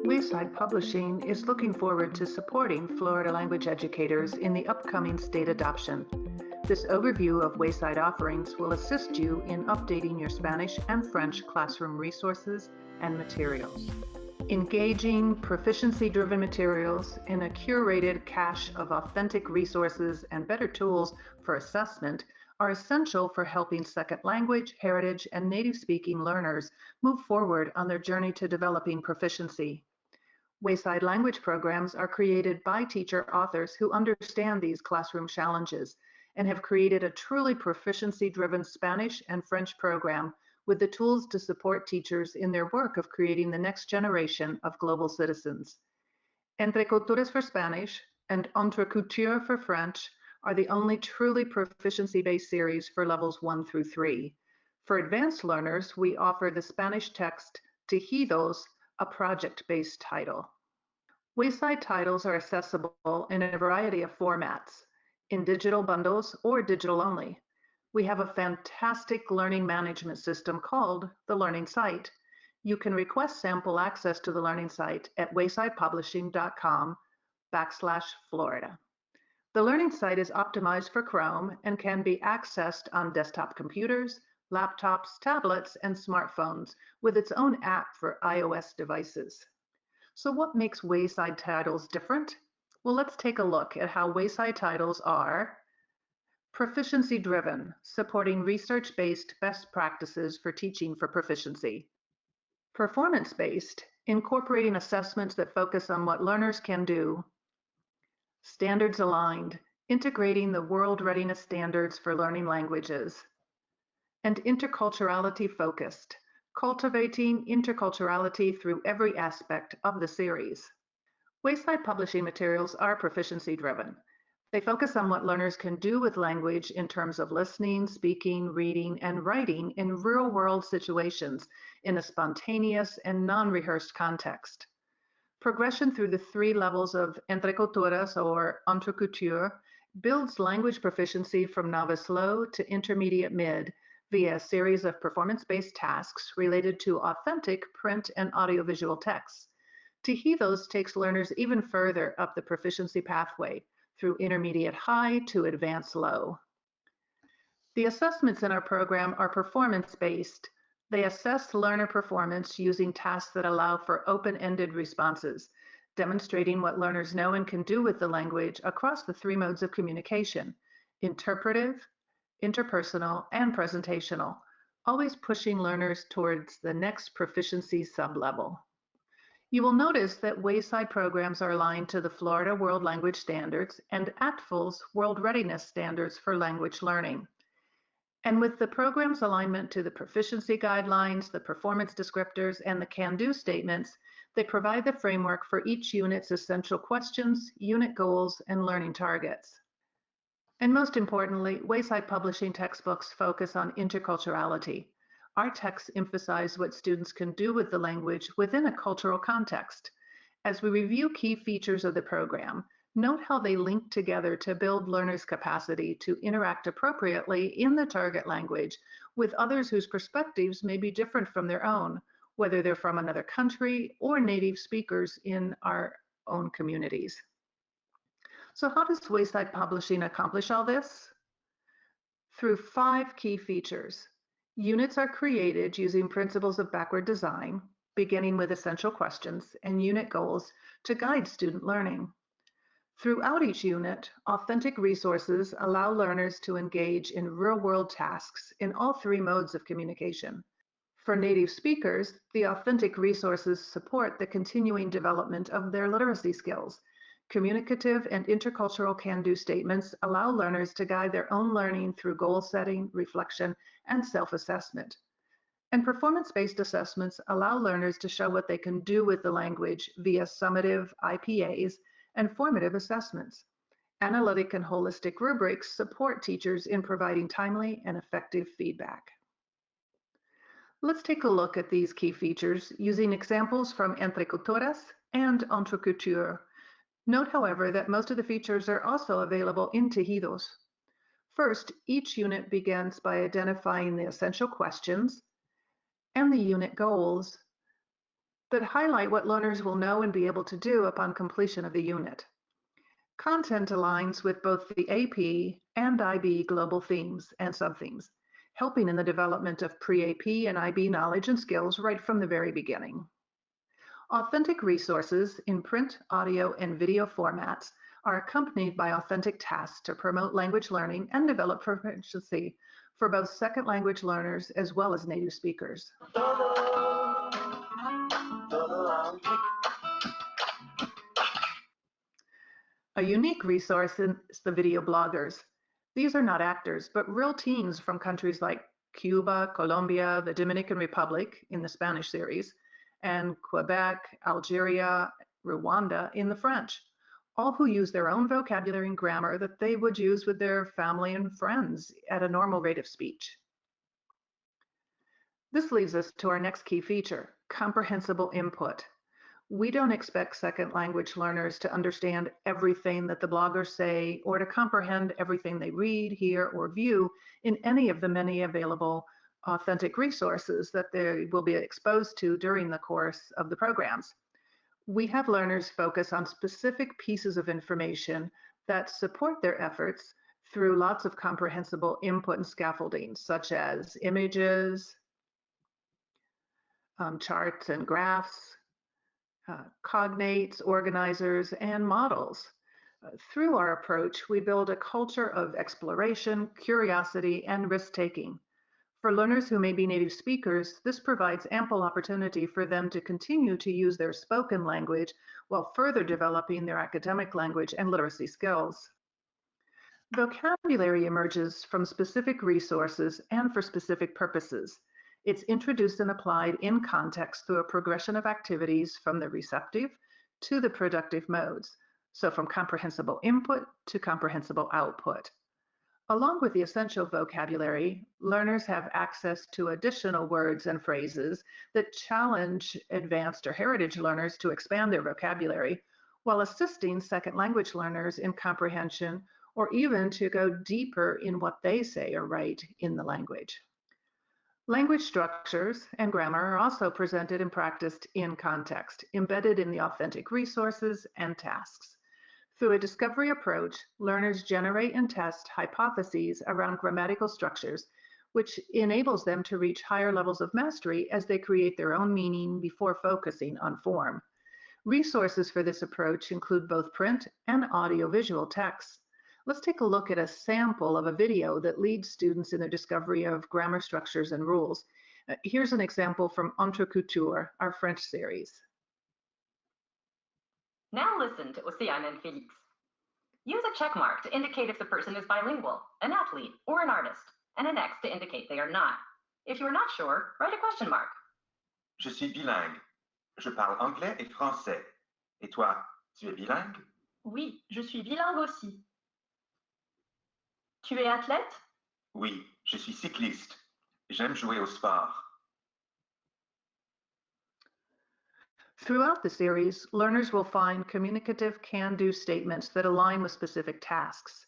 Wayside Publishing is looking forward to supporting Florida language educators in the upcoming state adoption. This overview of Wayside offerings will assist you in updating your Spanish and French classroom resources and materials. Engaging, proficiency-driven materials in a curated cache of authentic resources and better tools for assessment are essential for helping second language, heritage, and native-speaking learners move forward on their journey to developing proficiency. Wayside language programs are created by teacher authors who understand these classroom challenges and have created a truly proficiency-driven Spanish and French program with the tools to support teachers in their work of creating the next generation of global citizens. EntreCulturas for Spanish and EntreCulturas for French are the only truly proficiency-based series for levels 1 through 3. For advanced learners, we offer the Spanish text Tejidos, a project-based title. Wayside titles are accessible in a variety of formats, in digital bundles or digital only. We have a fantastic learning management system called the Learning Site. You can request sample access to the Learning Site at waysidepublishing.com/Florida. The Learning Site is optimized for Chrome and can be accessed on desktop computers, laptops, tablets, and smartphones with its own app for iOS devices. So what makes Wayside titles different? Well, let's take a look at how Wayside titles are proficiency-driven, supporting research-based best practices for teaching for proficiency. Performance-based, incorporating assessments that focus on what learners can do. Standards-aligned, integrating the world readiness standards for learning languages. And interculturality-focused, cultivating interculturality through every aspect of the series. Wayside publishing materials are proficiency-driven. They focus on what learners can do with language in terms of listening, speaking, reading, and writing in real-world situations in a spontaneous and non-rehearsed context. Progression through the 3 levels of EntreCulturas or EntreCulture builds language proficiency from novice low to intermediate mid via a series of performance-based tasks related to authentic print and audiovisual texts. Tejidos takes learners even further up the proficiency pathway through intermediate high to advanced low. The assessments in our program are performance-based. They assess learner performance using tasks that allow for open-ended responses, demonstrating what learners know and can do with the language across the 3 modes of communication: interpretive, interpersonal, and presentational, always pushing learners towards the next proficiency sublevel. You will notice that Wayside programs are aligned to the Florida World Language Standards and ACTFL's World Readiness Standards for language learning. And with the program's alignment to the proficiency guidelines, the performance descriptors, and the can-do statements, they provide the framework for each unit's essential questions, unit goals, and learning targets. And most importantly, Wayside Publishing textbooks focus on interculturality. Our texts emphasize what students can do with the language within a cultural context. As we review key features of the program, note how they link together to build learners' capacity to interact appropriately in the target language with others whose perspectives may be different from their own, whether they're from another country or native speakers in our own communities. So how does Wayside Publishing accomplish all this? Through 5 key features. Units are created using principles of backward design, beginning with essential questions and unit goals to guide student learning. Throughout each unit, authentic resources allow learners to engage in real-world tasks in all 3 modes of communication. For native speakers, the authentic resources support the continuing development of their literacy skills. Communicative and intercultural can-do statements allow learners to guide their own learning through goal setting, reflection, and self-assessment. And performance-based assessments allow learners to show what they can do with the language via summative IPAs and formative assessments. Analytic and holistic rubrics support teachers in providing timely and effective feedback. Let's take a look at these key features using examples from EntreCulturas and EntreCulture. Note, however, that most of the features are also available in Tejidos. First, each unit begins by identifying the essential questions. and the unit goals that highlight what learners will know and be able to do upon completion of the unit. Content aligns with both the AP and IB global themes and subthemes, helping in the development of pre-AP and IB knowledge and skills right from the very beginning. Authentic resources in print, audio, and video formats are accompanied by authentic tasks to promote language learning and develop proficiency for both second language learners as well as native speakers. A unique resource is the video bloggers. These are not actors, but real teens from countries like Cuba, Colombia, the Dominican Republic in the Spanish series, and Quebec, Algeria, Rwanda in the French, all who use their own vocabulary and grammar that they would use with their family and friends at a normal rate of speech. This leads us to our next key feature, comprehensible input. We don't expect second language learners to understand everything that the bloggers say or to comprehend everything they read, hear, or view in any of the many available authentic resources that they will be exposed to during the course of the programs. We have learners focus on specific pieces of information that support their efforts through lots of comprehensible input and scaffolding, such as images, charts and graphs, cognates, organizers, and models. Through our approach, we build a culture of exploration, curiosity, and risk-taking. For learners who may be native speakers, this provides ample opportunity for them to continue to use their spoken language while further developing their academic language and literacy skills. Vocabulary emerges from specific resources and for specific purposes. It's introduced and applied in context through a progression of activities from the receptive to the productive modes, so from comprehensible input to comprehensible output. Along with the essential vocabulary, learners have access to additional words and phrases that challenge advanced or heritage learners to expand their vocabulary, while assisting second language learners in comprehension or even to go deeper in what they say or write in the language. Language structures and grammar are also presented and practiced in context, embedded in the authentic resources and tasks. Through a discovery approach, learners generate and test hypotheses around grammatical structures, which enables them to reach higher levels of mastery as they create their own meaning before focusing on form. Resources for this approach include both print and audiovisual texts. Let's take a look at a sample of a video that leads students in their discovery of grammar structures and rules. Here's an example from EntreCulturas, our French series. Now listen to Océane and Félix. Use a check mark to indicate if the person is bilingual, an athlete, or an artist, and an X to indicate they are not. If you are not sure, write a question mark. Je suis bilingue. Je parle anglais et français. Et toi, tu es bilingue? Oui, je suis bilingue aussi. Tu es athlète? Oui, je suis cycliste. J'aime jouer au sport. Throughout the series, learners will find communicative can-do statements that align with specific tasks.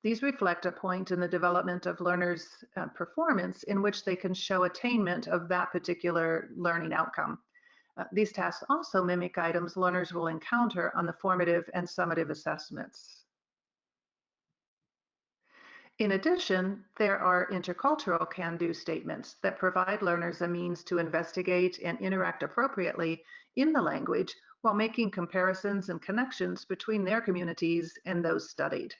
These reflect a point in the development of learners' performance in which they can show attainment of that particular learning outcome. These tasks also mimic items learners will encounter on the formative and summative assessments. In addition, there are intercultural can-do statements that provide learners a means to investigate and interact appropriately in the language while making comparisons and connections between their communities and those studied.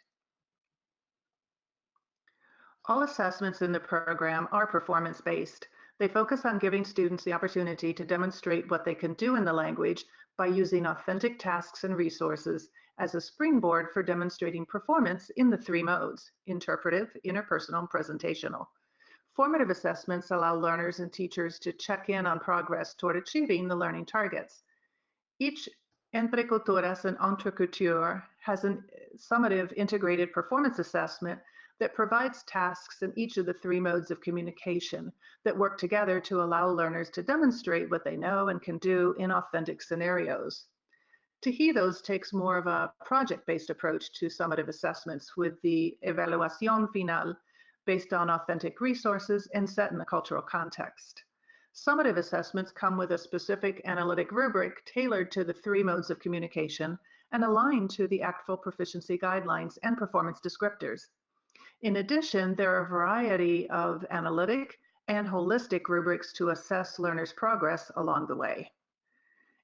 All assessments in the program are performance-based. They focus on giving students the opportunity to demonstrate what they can do in the language by using authentic tasks and resources as a springboard for demonstrating performance in the three modes: interpretive, interpersonal, and presentational. Formative assessments allow learners and teachers to check in on progress toward achieving the learning targets. Each EntreCulturas and EntreCulturas has a summative integrated performance assessment that provides tasks in each of the three modes of communication that work together to allow learners to demonstrate what they know and can do in authentic scenarios. Tejidos takes more of a project-based approach to summative assessments with the evaluación final based on authentic resources and set in a cultural context. Summative assessments come with a specific analytic rubric tailored to the 3 modes of communication and aligned to the ACTFL proficiency guidelines and performance descriptors. In addition, there are a variety of analytic and holistic rubrics to assess learners' progress along the way.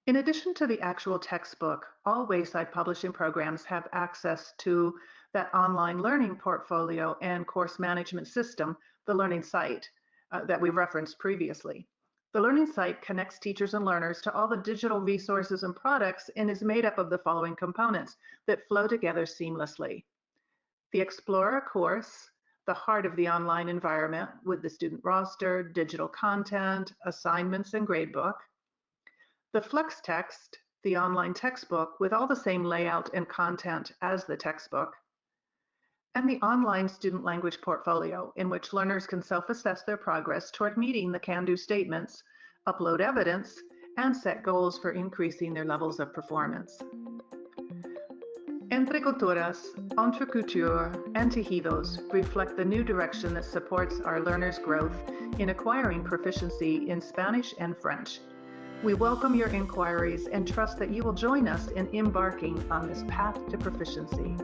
In addition to the actual textbook, all Wayside Publishing programs have access to that online learning portfolio and course management system, the Learning Site, that we referenced previously. The Learning Site connects teachers and learners to all the digital resources and products and is made up of the following components that flow together seamlessly. The Explorer course, the heart of the online environment with the student roster, digital content, assignments, and gradebook. The Flex Text, the online textbook with all the same layout and content as the textbook. And the online student language portfolio, in which learners can self-assess their progress toward meeting the can-do statements, upload evidence, and set goals for increasing their levels of performance. EntreCulturas, EntreCulturas, and Tejidos reflect the new direction that supports our learners' growth in acquiring proficiency in Spanish and French. We welcome your inquiries and trust that you will join us in embarking on this path to proficiency.